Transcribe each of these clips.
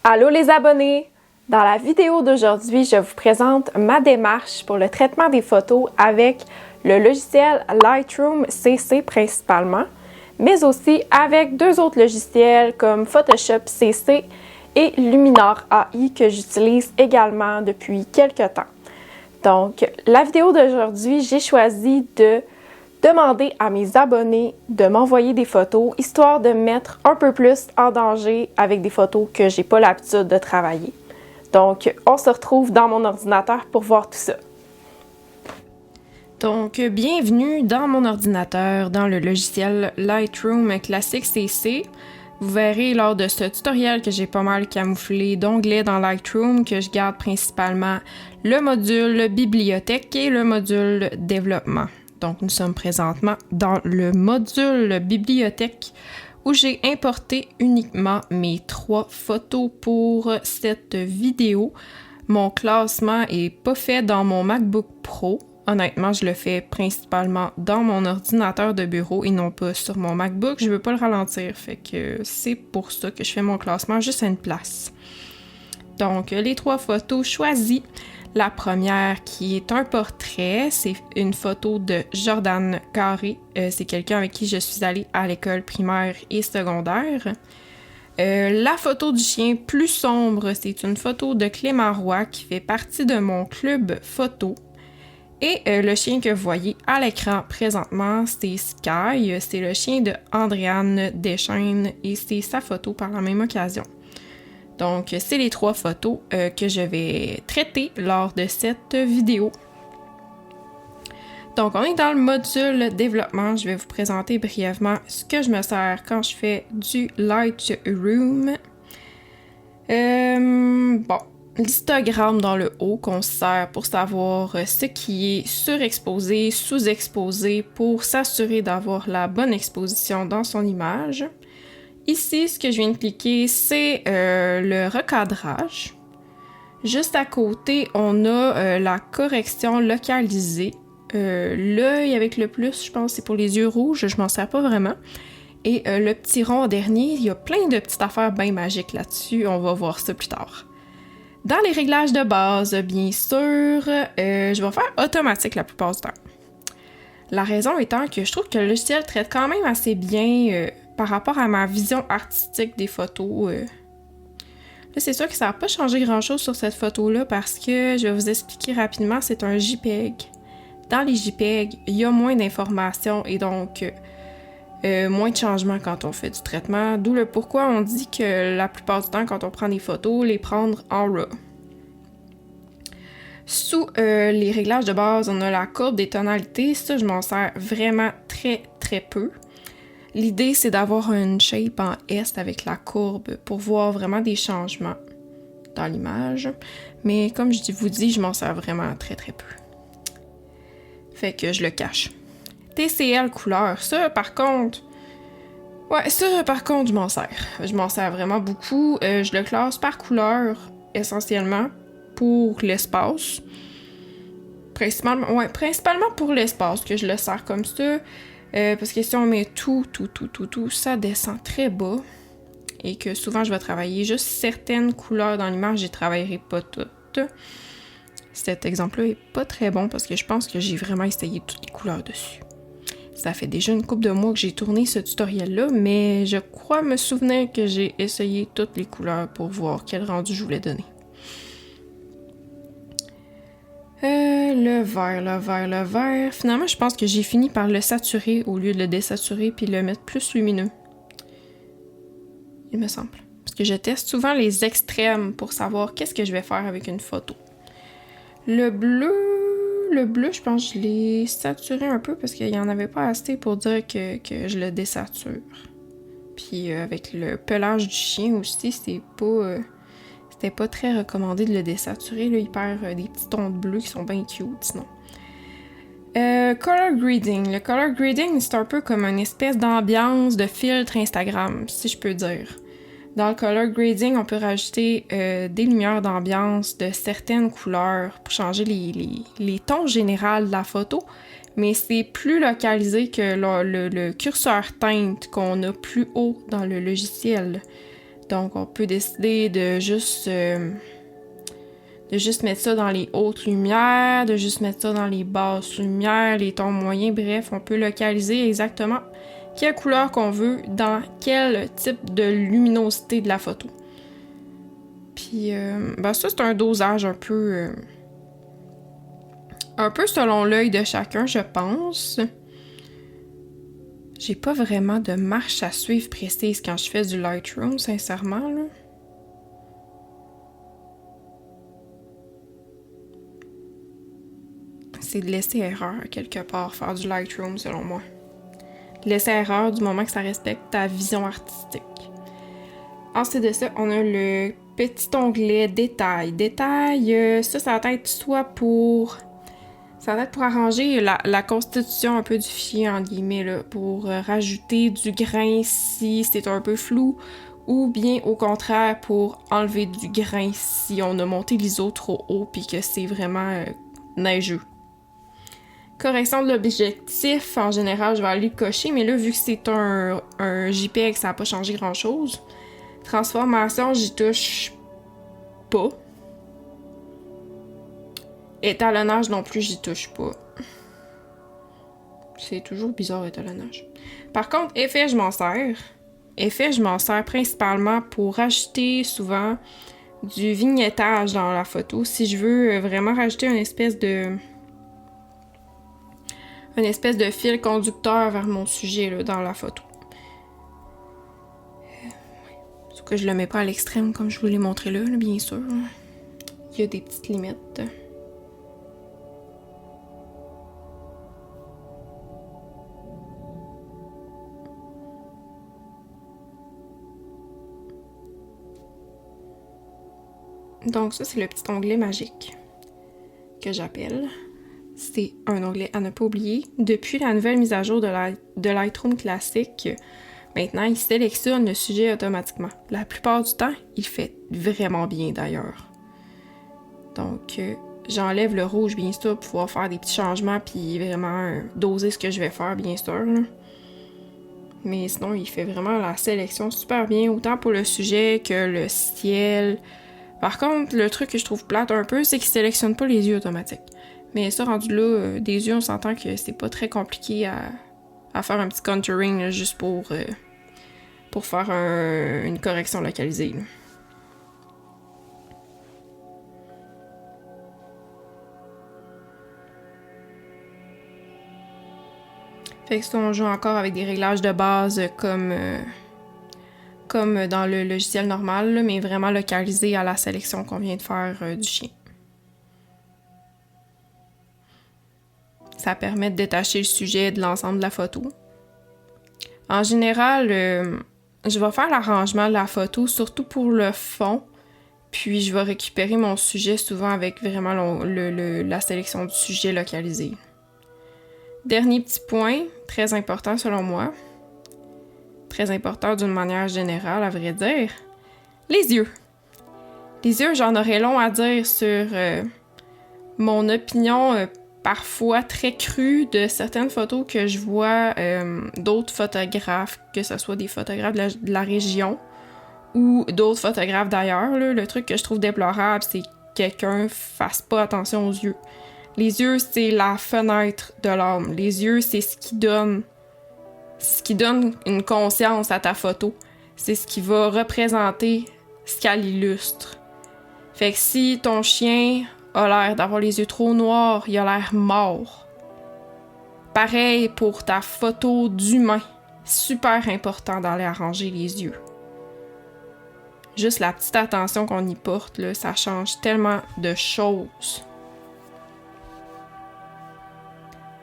Allô les abonnés! Dans la vidéo d'aujourd'hui, je vous présente ma démarche pour le traitement des photos avec le logiciel Lightroom CC principalement, mais aussi avec deux autres logiciels comme Photoshop CC et Luminar AI que j'utilise également depuis quelques temps. Donc, la vidéo d'aujourd'hui, j'ai choisi de demander à mes abonnés de m'envoyer des photos, histoire de me mettre un peu plus en danger avec des photos que j'ai pas l'habitude de travailler. Donc, on se retrouve dans mon ordinateur pour voir tout ça. Donc, bienvenue dans mon ordinateur, dans le logiciel Lightroom Classic CC. Vous verrez lors de ce tutoriel que j'ai pas mal camouflé d'onglets dans Lightroom, que je garde principalement le module bibliothèque et le module développement. Donc, nous sommes présentement dans le module bibliothèque où j'ai importé uniquement mes 3 photos pour cette vidéo. Mon classement est pas fait dans mon MacBook Pro. Honnêtement, je le fais principalement dans mon ordinateur de bureau et non pas sur mon MacBook. Je veux pas le ralentir, fait que c'est pour ça que je fais mon classement juste à une place. Donc, les 3 photos choisies. La première qui est un portrait, c'est une photo de Jordan Carré. C'est quelqu'un avec qui je suis allée à l'école primaire et secondaire. La photo du chien plus sombre, c'est une photo de Clément Roy qui fait partie de mon club photo. Et le chien que vous voyez à l'écran présentement, c'est Sky. C'est le chien de Andréane Deschaines et c'est sa photo par la même occasion. Donc, c'est les 3 photos que je vais traiter lors de cette vidéo. Donc, on est dans le module développement. Je vais vous présenter brièvement ce que je me sers quand je fais du Lightroom. L'histogramme dans le haut qu'on se sert pour savoir ce qui est surexposé, sous-exposé, pour s'assurer d'avoir la bonne exposition dans son image. Ici, ce que je viens de cliquer, c'est le recadrage. Juste à côté, on a la correction localisée. L'œil avec le plus, je pense, c'est pour les yeux rouges. Je m'en sers pas vraiment. Et le petit rond dernier, il y a plein de petites affaires bien magiques là-dessus. On va voir ça plus tard. Dans les réglages de base, bien sûr, je vais faire automatique la plupart du temps. La raison étant que je trouve que le logiciel traite quand même assez bien par rapport à ma vision artistique des photos. Là, c'est sûr que ça n'a pas changé grand-chose sur cette photo-là parce que, je vais vous expliquer rapidement, c'est un JPEG. Dans les JPEG, il y a moins d'informations et donc moins de changements quand on fait du traitement, d'où le pourquoi on dit que la plupart du temps, quand on prend des photos, les prendre en RAW. Sous les réglages de base, on a la courbe des tonalités. Ça, je m'en sers vraiment très, très peu. L'idée, c'est d'avoir une shape en S avec la courbe pour voir vraiment des changements dans l'image. Mais comme je vous dis, je m'en sers vraiment très, très peu. Fait que je le cache. TCL couleur, ça par contre, je m'en sers. Je m'en sers vraiment beaucoup. Je le classe par couleur, essentiellement, pour l'espace. Principalement pour l'espace que je le sers comme ça. Parce que si on met tout, ça descend très bas. Et que souvent, je vais travailler juste certaines couleurs dans l'image, je ne travaillerai pas toutes. Cet exemple-là est pas très bon parce que je pense que j'ai vraiment essayé toutes les couleurs dessus. Ça fait déjà une couple de mois que j'ai tourné ce tutoriel-là, mais je crois me souvenir que j'ai essayé toutes les couleurs pour voir quel rendu je voulais donner. Le vert. Finalement, je pense que j'ai fini par le saturer au lieu de le désaturer puis le mettre plus lumineux. Il me semble. Parce que je teste souvent les extrêmes pour savoir qu'est-ce que je vais faire avec une photo. Le bleu, je pense que je l'ai saturé un peu parce qu'il n'y en avait pas assez pour dire que je le désature. Puis avec le pelage du chien aussi, c'était pas très recommandé de le désaturer. Là, il perd des petits tons de bleu qui sont bien cute sinon. Color grading. Le color grading, c'est un peu comme une espèce d'ambiance de filtre Instagram, si je peux dire. Dans le color grading, on peut rajouter des lumières d'ambiance de certaines couleurs pour changer les tons généraux de la photo, mais c'est plus localisé que le curseur teinte qu'on a plus haut dans le logiciel. Donc, on peut décider de juste mettre ça dans les hautes lumières, de juste mettre ça dans les basses lumières, les tons moyens. Bref, on peut localiser exactement quelle couleur qu'on veut dans quel type de luminosité de la photo. Puis, ça, c'est un dosage un peu selon l'œil de chacun, je pense. J'ai pas vraiment de marche à suivre précise quand je fais du Lightroom, sincèrement, là. C'est de laisser erreur, quelque part, faire du Lightroom, selon moi. Laisser erreur du moment que ça respecte ta vision artistique. Ensuite de ça, on a le petit onglet Détails. Détails, ça va être soit pour... Ça va être pour arranger la constitution un peu du fichier, en guillemets, là, pour rajouter du grain si c'est un peu flou, ou bien au contraire pour enlever du grain si on a monté l'ISO trop haut puis que c'est vraiment neigeux. Correction de l'objectif, en général, je vais aller le cocher, mais là, vu que c'est un JPEG, ça n'a pas changé grand-chose. Transformation, j'y touche pas. Étalonnage non plus, j'y touche pas. C'est toujours bizarre, étalonnage. Par contre, effet, je m'en sers. Effet, je m'en sers principalement pour rajouter souvent du vignettage dans la photo. Si je veux vraiment rajouter une espèce de fil conducteur vers mon sujet là, dans la photo. Sauf que je le mets pas à l'extrême comme je vous l'ai montré là, bien sûr. Il y a des petites limites. Donc ça, c'est le petit onglet magique que j'appelle. C'est un onglet à ne pas oublier. Depuis la nouvelle mise à jour de Lightroom classique, maintenant, il sélectionne le sujet automatiquement. La plupart du temps, il fait vraiment bien d'ailleurs. Donc, j'enlève le rouge, bien sûr, pour pouvoir faire des petits changements puis vraiment doser ce que je vais faire, bien sûr. Là. Mais sinon, il fait vraiment la sélection super bien, autant pour le sujet que le ciel. Par contre, le truc que je trouve plate un peu, c'est qu'il sélectionne pas les yeux automatiques. Mais ça, rendu là, des yeux, on s'entend que c'est pas très compliqué à faire un petit contouring là, juste pour faire une correction localisée. Là. Fait que ça, on joue encore avec des réglages de base comme dans le logiciel normal, là, mais vraiment localisé à la sélection qu'on vient de faire du chien. Ça permet de détacher le sujet de l'ensemble de la photo. En général, je vais faire l'arrangement de la photo, surtout pour le fond, puis je vais récupérer mon sujet souvent avec vraiment la sélection du sujet localisé. Dernier petit point, très important selon moi, très important d'une manière générale à vrai dire, les yeux. Les yeux, j'en aurais long à dire sur mon opinion parfois très crue de certaines photos que je vois d'autres photographes, que ce soit des photographes de la région ou d'autres photographes d'ailleurs. Là. Le truc que je trouve déplorable, c'est que quelqu'un fasse pas attention aux yeux. Les yeux, c'est la fenêtre de l'âme. Les yeux, c'est ce qui donne une conscience à ta photo. C'est ce qui va représenter ce qu'elle illustre. Fait que si ton chien a l'air d'avoir les yeux trop noirs, il a l'air mort. Pareil pour ta photo d'humain. Super important d'aller arranger les yeux. Juste la petite attention qu'on y porte, là, ça change tellement de choses.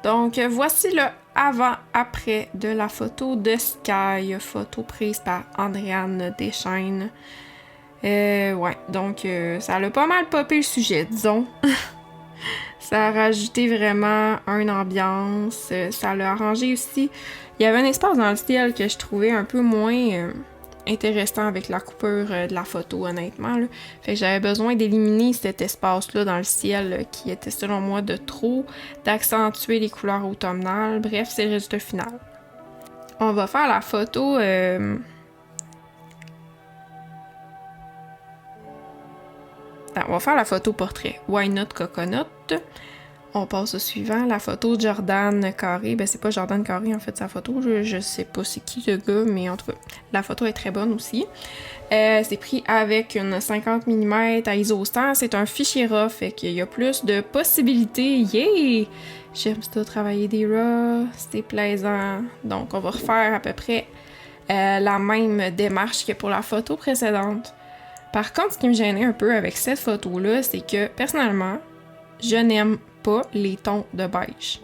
Donc, voici le avant-après de la photo de Sky, photo prise par Andréane Deschaines. Donc ça l'a pas mal popé le sujet, disons. Ça a rajouté vraiment une ambiance, ça l'a arrangé aussi. Il y avait un espace dans le ciel que je trouvais un peu moins intéressant avec la coupure de la photo, honnêtement. Là. Fait que j'avais besoin d'éliminer cet espace-là dans le ciel qui était, selon moi, de trop, d'accentuer les couleurs automnales. Bref, c'est le résultat final. On va faire la photo On va faire la photo portrait. Why not coconut? On passe au suivant, la photo de Jordan Carré. Ben, c'est pas Jordan Carré, en fait, sa photo. Je sais pas c'est qui le gars, mais en tout cas, la photo est très bonne aussi. C'est pris avec une 50 mm à ISO100. C'est un fichier RAW, fait qu'il y a plus de possibilités. Yeah! J'aime ça, travailler des RAW. C'est plaisant. Donc, on va refaire à peu près la même démarche que pour la photo précédente. Par contre, ce qui me gênait un peu avec cette photo-là, c'est que, personnellement, je n'aime pas les tons de beige.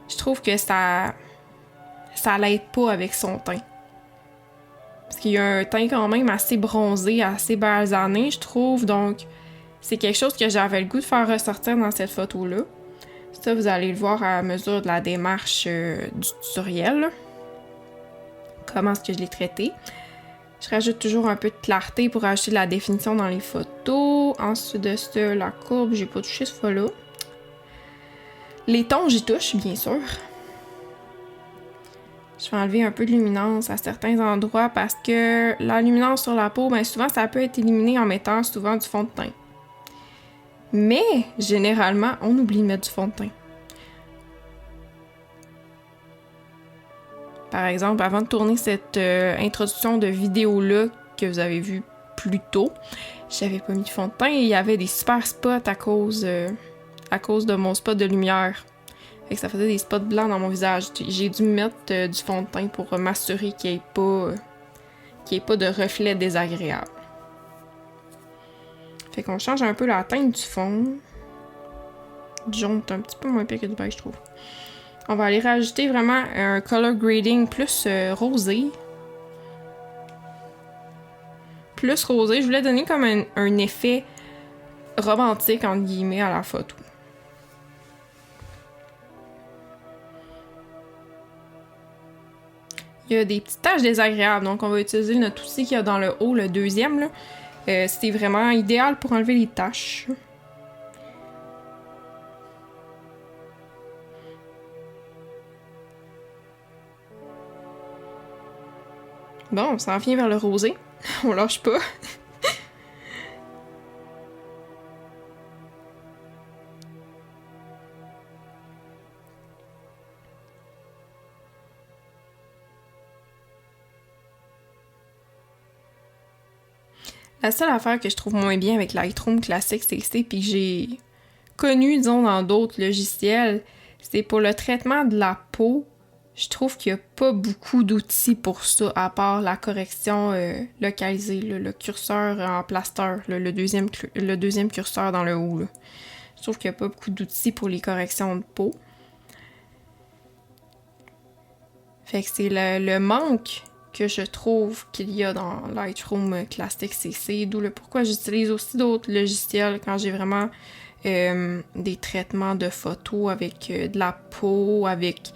Je trouve que ça l'aide pas avec son teint. Parce qu'il y a un teint quand même assez bronzé, assez basané, je trouve. Donc, c'est quelque chose que j'avais le goût de faire ressortir dans cette photo-là. Ça, vous allez le voir à mesure de la démarche du tutoriel. Là. Comment est-ce que je l'ai traité. Je rajoute toujours un peu de clarté pour ajouter de la définition dans les photos. Ensuite de ça, la courbe, j'ai pas touché ce fois-là. Les tons, j'y touche, bien sûr. Je vais enlever un peu de luminance à certains endroits parce que la luminance sur la peau, ben souvent, ça peut être éliminé en mettant souvent du fond de teint. Mais, généralement, on oublie de mettre du fond de teint. Par exemple, avant de tourner cette introduction de vidéo-là que vous avez vue plus tôt, j'avais pas mis de fond de teint et il y avait des super spots à cause de mon spot de lumière. Fait que ça faisait des spots blancs dans mon visage. J'ai dû mettre du fond de teint pour m'assurer qu'il n'y ait pas de reflets désagréables. Fait qu'on change un peu la teinte du fond. Du jaune est un petit peu moins pire que du beige, je trouve. On va aller rajouter vraiment un color grading plus rosé. Plus rosé. Je voulais donner comme un effet romantique, entre guillemets, à la photo. Il y a des petites taches désagréables, donc on va utiliser notre outil qu'il y a dans le haut, le deuxième. Là. C'est vraiment idéal pour enlever les taches. Bon, on s'en vient vers le rosé. On lâche pas. La seule affaire que je trouve moins bien avec Lightroom Classic CC puis que j'ai connu, disons, dans d'autres logiciels, c'est pour le traitement de la peau. Je trouve qu'il n'y a pas beaucoup d'outils pour ça, à part la correction localisée, le curseur en plaster, le deuxième curseur dans le haut. Là. Je trouve qu'il n'y a pas beaucoup d'outils pour les corrections de peau. Fait que c'est le manque que je trouve qu'il y a dans Lightroom Classic CC, d'où le pourquoi j'utilise aussi d'autres logiciels quand j'ai vraiment des traitements de photos avec de la peau, avec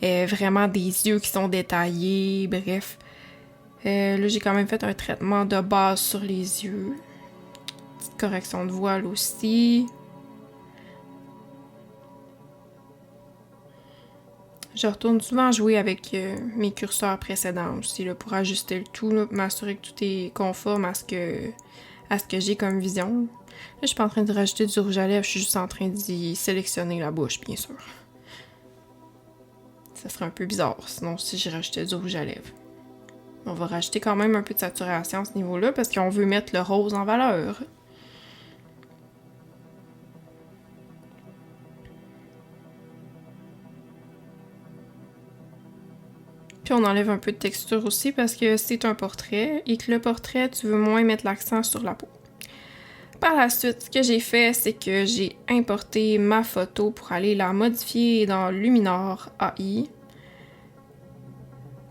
vraiment des yeux qui sont détaillés, bref. Là, j'ai quand même fait un traitement de base sur les yeux. Petite correction de voile aussi. Je retourne souvent jouer avec mes curseurs précédents aussi, là, pour ajuster le tout, m'assurer que tout est conforme à ce que j'ai comme vision. Là, je suis pas en train de rajouter du rouge à lèvres, je suis juste en train d'y sélectionner la bouche, bien sûr. Ça serait un peu bizarre, sinon si j'ai rajouté du rouge à lèvres. On va rajouter quand même un peu de saturation à ce niveau-là, parce qu'on veut mettre le rose en valeur. Puis on enlève un peu de texture aussi, parce que c'est un portrait, et que le portrait, tu veux moins mettre l'accent sur la peau. Par la suite, ce que j'ai fait, c'est que j'ai importé ma photo pour aller la modifier dans Luminar AI.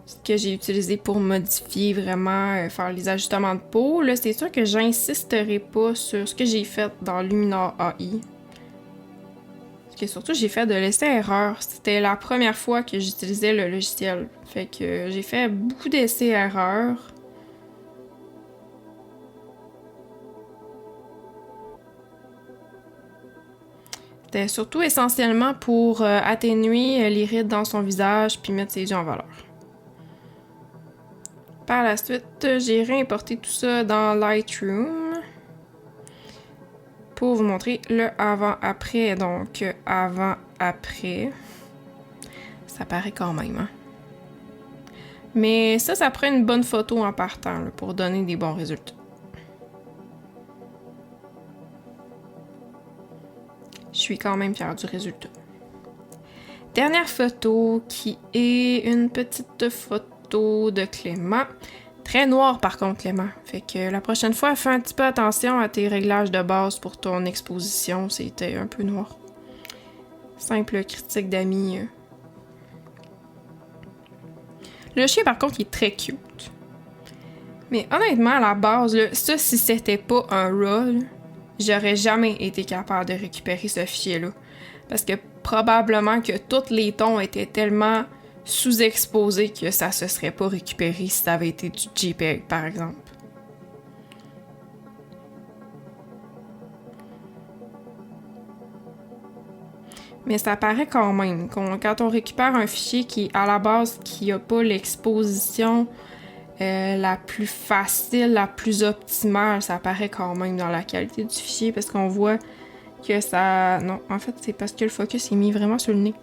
Ce que j'ai utilisé pour modifier vraiment, faire les ajustements de peau. Là, c'est sûr que j'insisterai pas sur ce que j'ai fait dans Luminar AI. Ce que surtout j'ai fait de l'essai-erreur. C'était la première fois que j'utilisais le logiciel. Fait que j'ai fait beaucoup d'essais-erreurs. C'était surtout essentiellement pour atténuer les rides dans son visage puis mettre ses yeux en valeur. Par la suite, j'ai réimporté tout ça dans Lightroom. pour vous montrer le avant-après. Donc, avant-après, ça paraît quand même, hein? Mais ça prend une bonne photo en partant là, pour donner des bons résultats. Je suis quand même fière du résultat. Dernière photo qui est une petite photo de Clément. Très noir par contre, Clément. Fait que la prochaine fois, fais un petit peu attention à tes réglages de base pour ton exposition. C'était un peu noir. Simple critique d'amis. Le chien, par contre, il est très cute. Mais honnêtement, à la base, là, ça, si c'était pas un RAW, j'aurais jamais été capable de récupérer ce fichier-là. Parce que probablement que tous les tons étaient tellement sous-exposés que ça se serait pas récupéré si ça avait été du JPEG, par exemple. Mais ça paraît quand même. Quand on récupère un fichier qui, à la base, qui n'a pas l'exposition la plus facile, la plus optimale, ça paraît quand même dans la qualité du fichier parce qu'on voit que ça... Non, en fait, c'est parce que le focus est mis vraiment sur le nez.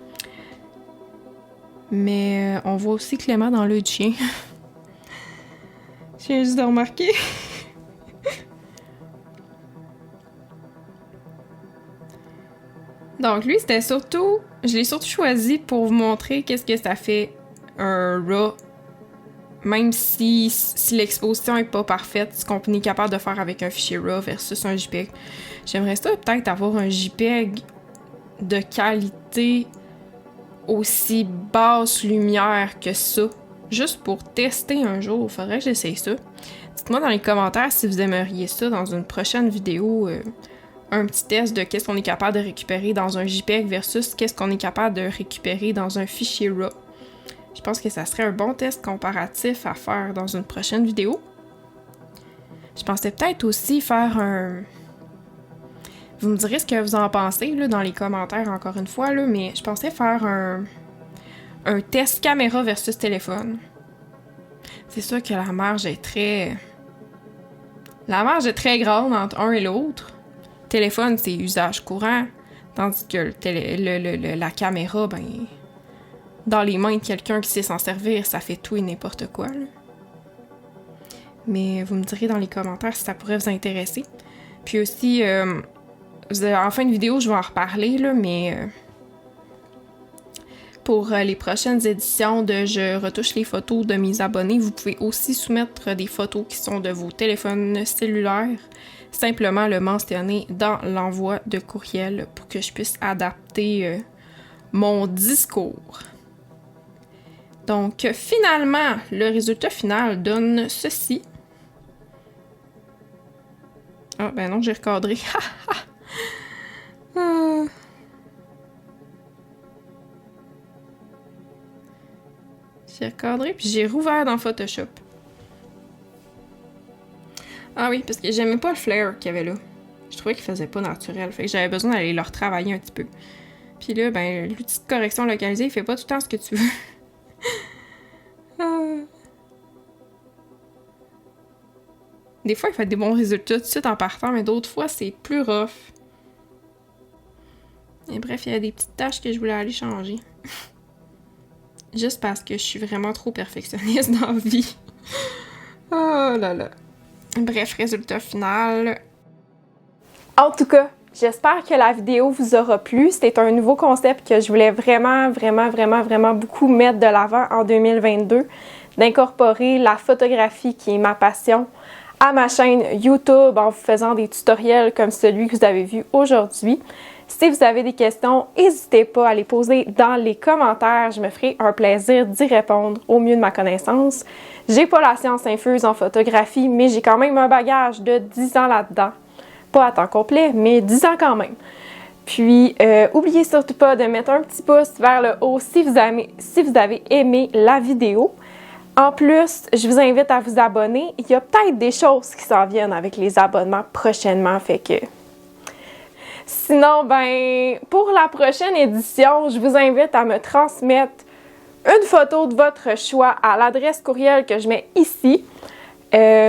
Mais on voit aussi Clément dans l'œil du chien. Je viens juste de remarquer. Donc lui, c'était surtout... Je l'ai surtout choisi pour vous montrer qu'est-ce que ça fait un RAW. Même si l'exposition est pas parfaite, ce qu'on est capable de faire avec un fichier RAW versus un JPEG. J'aimerais ça peut-être avoir un JPEG de qualité aussi basse lumière que ça. Juste pour tester un jour, faudrait que j'essaye ça. Dites-moi dans les commentaires si vous aimeriez ça dans une prochaine vidéo. Un petit test de qu'est-ce qu'on est capable de récupérer dans un JPEG versus qu'est-ce qu'on est capable de récupérer dans un fichier RAW. Je pense que ça serait un bon test comparatif à faire dans une prochaine vidéo. Je pensais peut-être aussi faire un... Vous me direz ce que vous en pensez là, dans les commentaires encore une fois, là, mais je pensais faire un test caméra versus téléphone. C'est sûr que la marge est très... La marge est très grande entre un et l'autre. Téléphone, c'est usage courant, tandis que la caméra, ben... Dans les mains de quelqu'un qui sait s'en servir, ça fait tout et n'importe quoi. Là. Mais vous me direz dans les commentaires si ça pourrait vous intéresser. Puis aussi, en fin de vidéo, je vais en reparler, là, mais pour les prochaines éditions de Je retouche les photos de mes abonnés, vous pouvez aussi soumettre des photos qui sont de vos téléphones cellulaires. Simplement le mentionner dans l'envoi de courriel pour que je puisse adapter mon discours. Donc, finalement, le résultat final donne ceci. Ah, ben non, j'ai recadré. J'ai recadré, puis j'ai rouvert dans Photoshop. Ah oui, parce que j'aimais pas le flare qu'il y avait là. Je trouvais qu'il faisait pas naturel, fait que j'avais besoin d'aller le retravailler un petit peu. Puis là, ben, l'outil de correction localisée, il fait pas tout le temps ce que tu veux. Des fois, il fait des bons résultats tout de suite en partant, mais d'autres fois, c'est plus rough. Et bref, il y a des petites tâches que je voulais aller changer. Juste parce que je suis vraiment trop perfectionniste dans la vie. Oh là là. Bref, résultat final. En tout cas, j'espère que la vidéo vous aura plu. C'était un nouveau concept que je voulais vraiment beaucoup mettre de l'avant en 2022. D'incorporer la photographie, qui est ma passion, à ma chaîne YouTube en vous faisant des tutoriels comme celui que vous avez vu aujourd'hui. Si vous avez des questions, n'hésitez pas à les poser dans les commentaires. Je me ferai un plaisir d'y répondre au mieux de ma connaissance. J'ai pas la science infuse en photographie, mais j'ai quand même un bagage de 10 ans là-dedans. Pas à temps complet, mais 10 ans quand même. Puis, oubliez surtout pas de mettre un petit pouce vers le haut si vous avez aimé la vidéo. En plus, je vous invite à vous abonner. Il y a peut-être des choses qui s'en viennent avec les abonnements prochainement, fait que... Sinon, ben, pour la prochaine édition, je vous invite à me transmettre une photo de votre choix à l'adresse courriel que je mets ici.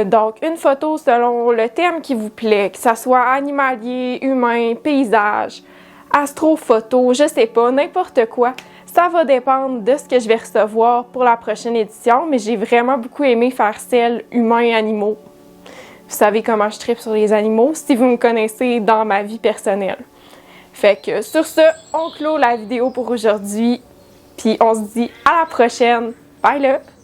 Donc, une photo selon le thème qui vous plaît, que ça soit animalier, humain, paysage, astrophoto, je sais pas, n'importe quoi. Ça va dépendre de ce que je vais recevoir pour la prochaine édition, mais j'ai vraiment beaucoup aimé faire celle humains et animaux. Vous savez comment je tripe sur les animaux si vous me connaissez dans ma vie personnelle. Fait que sur ce, on clôt la vidéo pour aujourd'hui, puis on se dit à la prochaine. Bye là!